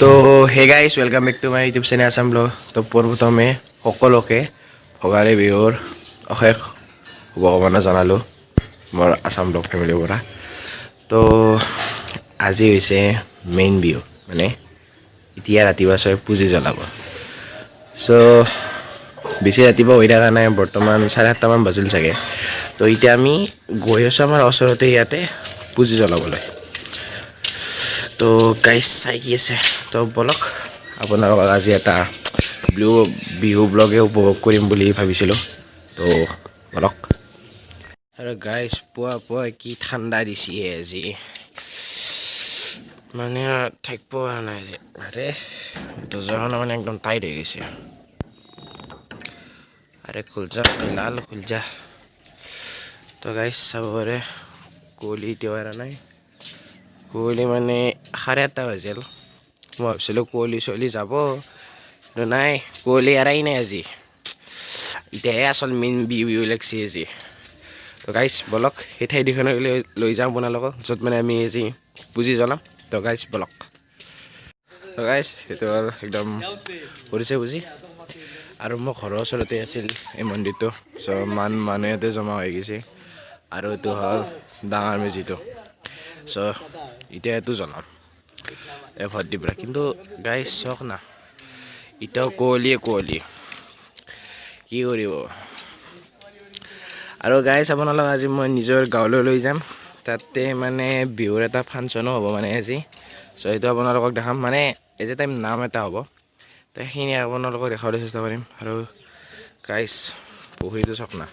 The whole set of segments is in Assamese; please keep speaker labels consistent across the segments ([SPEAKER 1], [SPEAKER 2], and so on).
[SPEAKER 1] তো hey guys welcome back to my YouTube channel Assam blog. তো পোনপ্ৰথমে সকলোকে ভোগালী বিহুৰ অশেষ শুভকামনা জনালোঁ মোৰ আছাম ব্লগ ফেমিলিৰ পৰা। তো আজি হৈছে মেইন বিহু, মানে এতিয়া ৰাতিপুৱা চবে পুজি জ্বলাব। চ' বেছি ৰাতিপুৱা হৈ থকা নাই, বৰ্তমান 7:30মান বাজিল চাগে। তো এতিয়া আমি গৈ আছোঁ আমাৰ ওচৰতে ইয়াতে পুজি জ্বলাবলৈ। তো গাইজ চাই কি আছে, তো বলক আপোনালোকক আজি এটা বিহু ব্লগে উপভোগ কৰিম বুলি ভাবিছিলোঁ। তো বলক। আৰু গাইজ পুৱা কি ঠাণ্ডা দিছে আজি, মানে থাকিব পৰা নাই যে। আৰে দৰ্জাখন মানে একদম টাইট হৈ গৈছে। আৰে খুলজা লাল খুলজা। তো গাইজ চাব পাৰে কুঁৱলী এতিয়াও এৰা নাই। কুঁৱলী মানে 8:30 বাজিল। মই ভাবিছিলোঁ কুঁৱলী চলি যাব, কিন্তু নাই, কুঁৱলী এৰাই নাই আজি। এতিয়াহে আচল মেইন বিহু লাগছে আজি। তো গাইজ বলক সেই ঠাইডোখৰলৈ লৈ যাওঁ আপোনালোকক, য'ত মানে আমি আজি পুজি জ্বলাম। তো গাইজ বলক। তো গাইজ সেইটো হ'ল একদম কৰিছে পুজি, আৰু মোৰ ঘৰৰ ওচৰতে আছিল এই মন্দিৰটো। চ' মানুহ ইয়াতে জমা হৈ গৈছে, আৰু এইটো হ'ল ডাঙৰ মেজিটো। চ' এতিয়া এইটো জ্বলাম ভট দি পেলাই। কিন্তু গাইজ চাওক না, এতিয়াও কুঁৱলী কি কৰিব। আৰু গাইজ আপোনালোক আজি মই নিজৰ গাঁৱলৈ লৈ যাম, তাতে মানে বিহুৰ এটা ফাংচনো হ'ব মানে আজি। চ' সেইটো আপোনালোকক দেখাম, মানে এজ এ টাইম নাম এটা হ'ব, তো সেইখিনি আপোনালোকক দেখাবলৈ চেষ্টা কৰিম। আৰু গাইজ পুখুৰীটো চাওক না,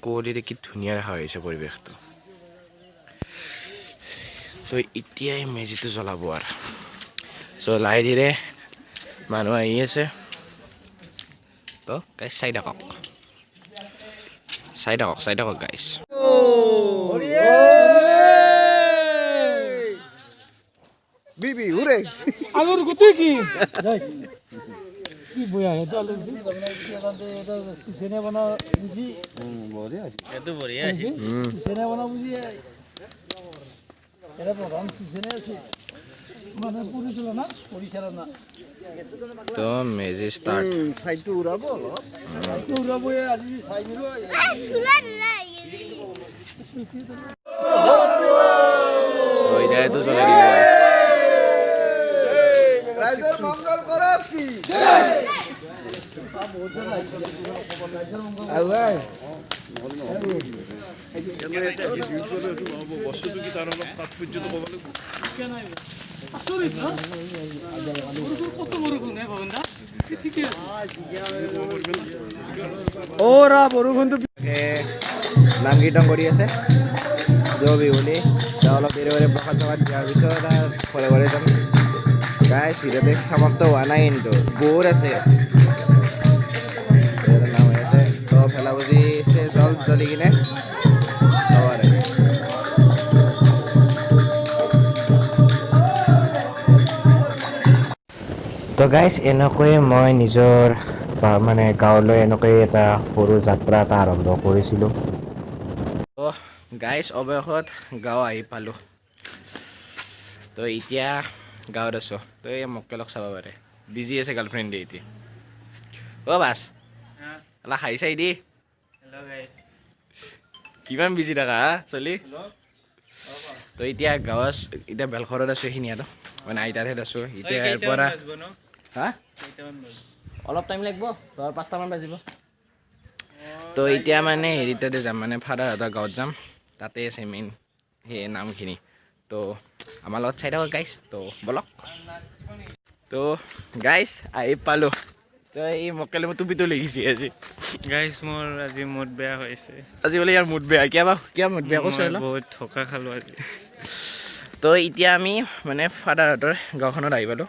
[SPEAKER 1] কুঁৱলীৰে কি ধুনীয়া দেখা হৈছে পৰিৱেশটো। তো এতিয়াই মেজিটো জ্বলাব আৰু। চ' লাহে ধীৰে মানুহ আহি আছে। তো গাইজ চাই থাকক গাইজ।
[SPEAKER 2] বিবি উরে
[SPEAKER 3] আলুর গুটি কি কি বয়া এটা আলুর সিসেনে বানা বুঝি
[SPEAKER 2] এত বঢ়িয়া আছে
[SPEAKER 3] সিসেনে বানা বুঝি এরা প্রধান সিসেনে আছে মানে পরিচালনা
[SPEAKER 1] তো মেজি ষ্টাৰ্ট।
[SPEAKER 2] সাইডটো উড়াব
[SPEAKER 3] উড়াবো আজি সাইমিলো
[SPEAKER 1] তো এতিয়া এইটো জ্বলাই দিব।
[SPEAKER 2] রাইজের মঙ্গল করো কি
[SPEAKER 4] বস্তুটো কি তাৰ অলপ তাৎপৰ্যটো ক'ব লাগিব।
[SPEAKER 3] কত বড় গুণ হে ভবনদা ঠিক আছে
[SPEAKER 2] ওরা বৰষুণটো
[SPEAKER 1] নাম কীৰ্তন কৰি আছে জয় বিহুলি। অলপ দেৰি প্ৰসাদ চসাদ দিয়াৰ পিছত ঘৰে ঘৰে যাম। গাইজ ভিডিঅ'টো সমাপ্ত হোৱা নাই, কিন্তু বহুত আছে নাম হৈ আছে। তো ভেলা বুজিছে জল জ্বলি কিনে তো গাইজ এনেকৈয়ে মই নিজৰ মানে গাঁৱলৈ এনেকৈ এটা সৰু যাত্ৰা এটা আৰম্ভ কৰিছিলোঁ। তো গাইজ অৱশেষত গাঁও আহি পালোঁ। তো এতিয়া গাঁৱত আছোঁ। তো এই মক্কেলক চাব পাৰে, বিজি আছে গাৰ্লফ্ৰেণ্ডে এতিয়া। অ' বাছ এলা খাই চাই দি কিমান বিজি থাকা হা চলি। তো এতিয়া গাঁৱত, এতিয়া বেলঘৰত আছোঁ, এইখিনি আৰু মানে আইতাৰ ঠাইত আছোঁ এতিয়া। ইয়াৰ পৰা হা অলপ টাইম লাগিব, 5টামান বাজিব। তো এতিয়া মানে হেৰি তাতে যাম, মানে ফাদাৰহঁতৰ গাঁৱত যাম, তাতে আছে মেইন সেই নামখিনি। তো আমাৰ লগত চাই থাকক গাইজ। তো বলক। তো গাইজ আহি পালোঁ। তো এই মক্কেলে মোৰ টুপিটো লৈ গৈছে আজি।
[SPEAKER 5] গাইজ মোৰ আজি মুড বেয়া হৈছে।
[SPEAKER 1] আজি বোলে ইয়াৰ মুড বেয়া। কিয় মুড বেয়া কৈছোঁ?
[SPEAKER 5] মই বহুত ঠকা খালোঁ আজি।
[SPEAKER 1] তো এতিয়া আমি মানে ফাদাৰহঁতৰ গাঁওখনত আহি পালোঁ।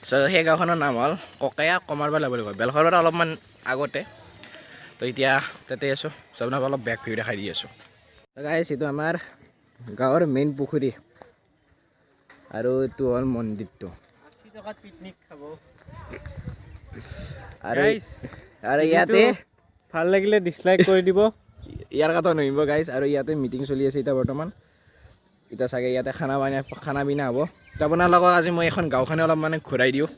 [SPEAKER 1] চ' সেই গাঁওখনৰ নাম হ'ল ককায়া কমাৰবালা বুলি কয়, বেলঘৰৰ পৰা অলপমান আগতে। তো এতিয়া তাতে আছোঁ, চ' আপোনাক অলপ বেক ভিউ দেখাই দি আছোঁ। গাইজ এইটো আমাৰ গাঁৱৰ মেইন পুখুৰী, আৰু এইটো হ'ল মন্দিৰটো।
[SPEAKER 5] পিকনিক খাব
[SPEAKER 1] আৰু ইয়াতে
[SPEAKER 5] ভাল লাগিলে ডিছলাইক কৰি দিব।
[SPEAKER 1] ইয়াৰ কথা নহব গাইজ। আৰু ইয়াতে মিটিং চলি আছে এতিয়া বৰ্তমান। এতিয়া চাগে ইয়াতে খানা পিনা হ'ব তো আপোনালোকক আজি মই এখন গাঁওখনে অলপ মানে ঘূৰাই দিওঁ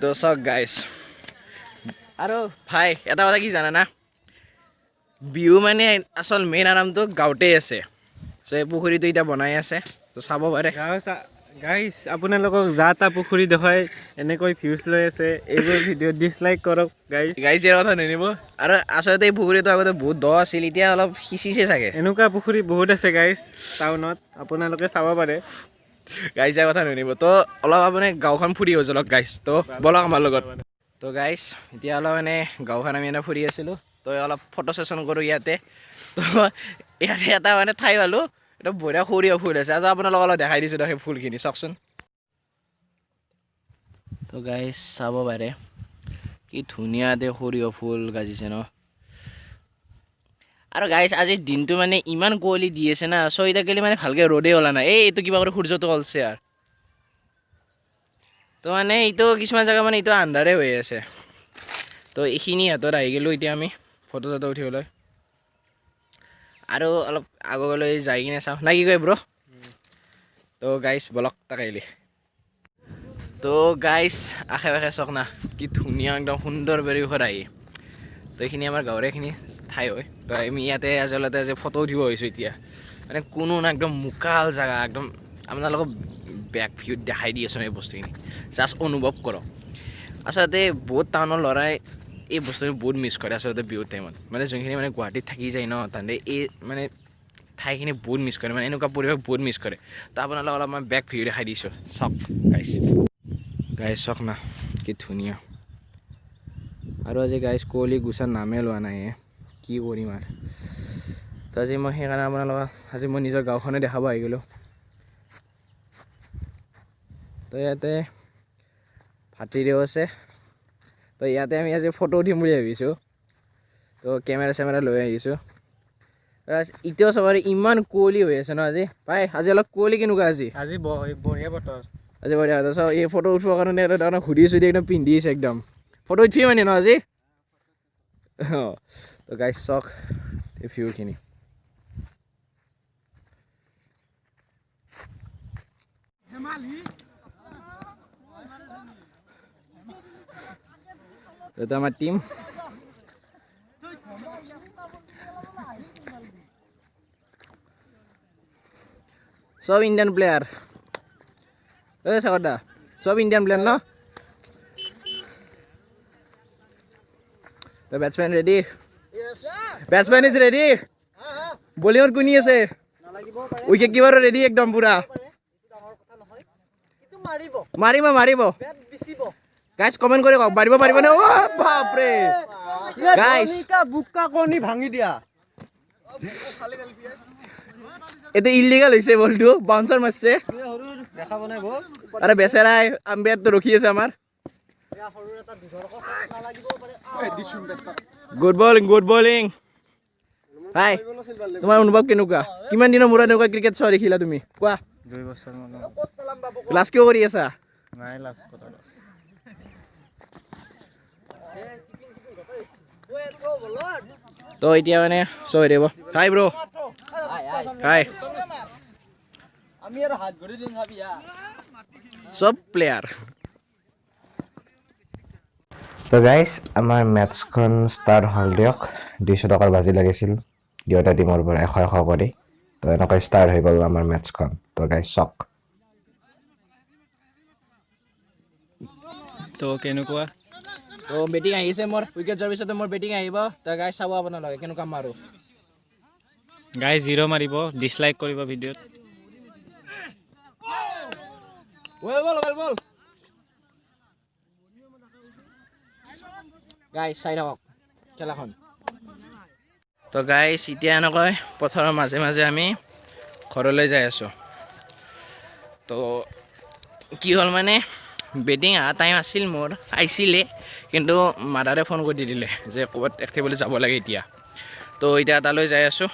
[SPEAKER 1] তো চাওক গাইছ আৰু ভাই এটা কথা কি জানানা বিহু মানে আচল মেইন আৰামটো গাঁৱতে আছে চ' এই পুখুৰীটো এতিয়া বনাই আছে তো চাব পাৰে
[SPEAKER 5] গাইজ আপোনালোকক যা তা পুখুৰী দেখুৱাই এনেকৈ ভিউজ লৈ আছে এইবোৰ ভিডিঅ' ডিছলাইক কৰক গাইজ
[SPEAKER 1] ইয়াৰ কথা নিনিব আৰু আচলতে এই পুখুৰীটো আগতে বহুত দ আছিল এতিয়া অলপ সিঁচিছে চাগে
[SPEAKER 5] এনেকুৱা পুখুৰী বহুত আছে গাইজ টাউনত আপোনালোকে চাব পাৰে
[SPEAKER 1] ইয়াৰ কথা নিনিব তো অলপ আপুনি গাঁওখন ফুৰি হৈ যাওক গাইছ তো বলক আমাৰ লগত তো গাইছ এতিয়া অলপ মানে গাঁওখন আমি এনেই ফুৰি আছিলোঁ তো অলপ ফটো ছেশ্যন কৰোঁ ইয়াতে তো ইয়াতে এটা মানে ঠাই পালোঁ এটা বঢ়িয়া সৰিয়হ ফুল আছে আৰু আপোনালোকক অলপ দেখাই দিছোঁ সেই ফুলখিনি চাওকচোন তো গাইছ চাব পাৰে কি ধুনীয়াতে সৰিয়হ ফুল গাজিছে ন আৰু গাইছ আজিৰ দিনটো মানে ইমান কুঁৱলী দি আছে না চ' এতিয়া গ'লে মানে ভালকৈ ৰ'দেই ওলা নাই এইটো কিবা কৰি সূৰ্যটো ওলছে আৰু তো মানে এইটো কিছুমান জেগা মানে এইটো আন্ধাৰে হৈ আছে তো এইখিনি হাতত আহি গ'লোঁ এতিয়া আমি ফটো চটো উঠিবলৈ আৰু অলপ আগলৈ যাই কিনে চাওঁ না কি কয় ব্ৰ তো গাইছ বলক তাকে আহিলি তো গাইছ আশে পাশে চাওক না কি ধুনীয়া একদম সুন্দৰ পৰিৱেশত আহি তো এইখিনি আমাৰ গাঁৱৰে এইখিনি ঠাই হয় তো আমি ইয়াতে আচলতে আজি ফটো উঠিব আহিছোঁ এতিয়া মানে কোনো না একদম মুকাল জেগা একদম আপোনালোকক বেক ভিউত দেখাই দি আছোঁ এই বস্তুখিনি জাষ্ট অনুভৱ কৰক আচলতে বহুত টাউনৰ ল'ৰাই এই বস্তুখিনি বহুত মিছ কৰে আচলতে বিহুৰ টাইমত মানে যোনখিনি মানে গুৱাহাটীত থাকি যায় ন তাহাঁতে এই মানে ঠাইখিনি বহুত মিছ কৰে মানে এনেকুৱা পৰিৱেশ বহুত মিছ কৰে তো আপোনালোকক অলপ মই বেক ভিউ দেখাই দিছোঁ চাওক গাইছ চাওক না কি ধুনীয়া আৰু আজি গাইছ কুঁৱলী গুচাৰ নামেই লোৱা নাই কি কৰিম আৰু তো আজি মই সেইকাৰণে আপোনালোকক আজি মই নিজৰ গাঁওখনে দেখাব আহি গ'লোঁ তো ইয়াতে ভাতৃদেউ আছে তো ইয়াতে আমি আজি ফটো উঠিম বুলি ভাবিছোঁ তো কেমেৰা চেমেৰা লৈ আহিছোঁ এতিয়াও চবৰে ইমান কুঁৱলী হৈ আছে ন আজি পাই আজি অলপ কুঁৱলী কেনেকুৱা
[SPEAKER 5] আজি বঢ়িয়া বতৰ
[SPEAKER 1] আজি বঢ়িয়া কথা চাওঁ এই ফটো উঠিবৰ কাৰণে এটা তাৰমানে হুডি চুডি একদম পিন্ধি আছে একদম ফটো উঠি মানে ন আজি অঁ তো গাইছ চাওক এই ভিউখিনি এইটো আমাৰ টিম সব ইণ্ডিয়ান প্লেয়াৰ এই চাকৰদা সব ইণ্ডিয়ান প্লেয়াৰ ন তো batsmen ready batsmen is ready বলিঙত কোনি আছে উইকেট কিপাৰো ৰেডি একদম পুৰা মাৰিব মাৰিব গাইছ কমেণ্ট কৰি কওক মাৰিব পাৰিবনে অ' বাপৰে গাইছ
[SPEAKER 2] বুক্কা কণী ভাঙি দিয়া
[SPEAKER 1] এইটো ইলিগেল হৈছে বলটো বাউন্সাৰ মাৰিছে
[SPEAKER 2] দেখাব নাই বল
[SPEAKER 1] আৰে বেচেৰাই আম্পায়াৰটো ৰখি আছে আমাৰ গুড বলিং হাই তোমাৰ অনুভৱ কেনেকুৱা কিমান দিনৰ মূৰত এনেকুৱা ক্ৰিকেট চোৱা দেখিলা তুমি কোৱা
[SPEAKER 5] 2 বছৰমান
[SPEAKER 1] ক্লাছ কিয় কৰি আছা
[SPEAKER 5] নাই লাষ্ট কথা
[SPEAKER 1] তো এতিয়া মানে চব দিব হাই ব্ৰ হাই
[SPEAKER 2] আমি আৰু হাত ভৰি দিম ভাবি
[SPEAKER 1] চব প্লেয়াৰ
[SPEAKER 6] তো গাইজ আমাৰ মেটছখন ষ্টাৰ্ট হ'ল দিয়ক 200 টকাৰ বাজি লাগিছিল দুয়োটা টিমৰ পৰা 100 কৰি তো এনেকৈ ষ্টাৰ্ট হৈ গ'ল আমাৰ মেটছখন তো গাইজ চাওক
[SPEAKER 5] তো কেনেকুৱা
[SPEAKER 1] তো বেটিং আহিছে মোৰ উইকেট যোৱাৰ পিছতে মোৰ বেটিং আহিব তো গাইজ চাব আপোনালোকে কেনেকুৱা মাৰোঁ
[SPEAKER 5] গাইজ 0 মাৰিব ডিছলাইক কৰিব ভিডিঅ'ত
[SPEAKER 1] বল গাইজ চাই থাকক খেলাখন তো গাইজ এতিয়া এনেকৈ পথাৰৰ মাজে মাজে আমি ঘৰলৈ যাই আছোঁ তো কি হ'ল মানে বেটিং অহা টাইম আছিল মোৰ আহিছিলে কিন্তু মাদাৰে ফোন কৰি দিলে যে ক'ৰবাত একঠেবলৈ যাব লাগে এতিয়া তো এতিয়া তালৈ যাই আছোঁ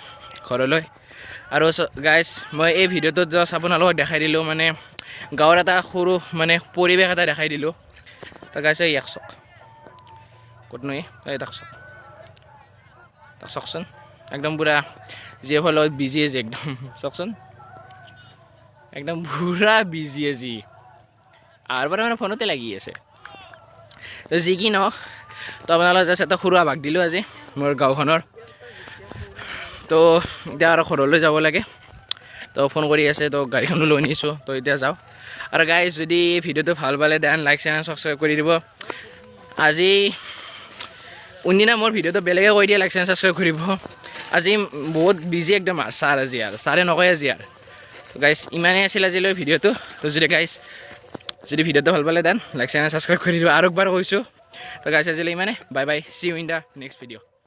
[SPEAKER 1] ঘৰলৈ আৰু গাইজ মই এই ভিডিঅ'টোত জাষ্ট আপোনালোকক দেখাই দিলোঁ মানে গাঁৱৰ এটা সৰু মানে পৰিৱেশ এটা দেখাই দিলোঁ তো গাইজ ইয়াক চাওক ক'তনো এই তাক চাওকচোন একদম পুৰা জিএফৰ লগত বিজি আছে একদম চাওকচোন একদম পুৰা বিজি আজি আৰু পৰা মানে ফোনতে লাগি আছে তো যি কি নহওক তো আপোনালোকে জাষ্ট এটা সৰু আভাস দিলোঁ আজি মোৰ গাঁওখনৰ তো এতিয়া আৰু ঘৰলৈ যাব লাগে তো ফোন কৰি আছে তো গাড়ীখনো লৈ নিছোঁ তো এতিয়া যাওঁ আৰু গাইজ যদি ভিডিঅ'টো ভাল পালে দেন লাইক চেনেল ছাবস্ক্ৰাইব কৰি দিব আজি কোনদিনা মোৰ ভিডিঅ'টো বেলেগে কৈ দিয়ে লাইক চেনেল ছাবস্ক্ৰাইব কৰিব আজি বহুত বিজি একদম ছাৰ আজি আৰু ছাৰে নকয় আজি আৰু গাইজ ইমানেই আছিল আজিলৈ ভিডিঅ'টো তো যদি ভিডিঅ'টো ভাল পালে দেন লাইক চেনেল ছাবস্ক্ৰাইব কৰি দিব আৰু একবাৰ কৈছোঁ তো গাইজ আজিলৈ ইমানে bye bye see you in the next video'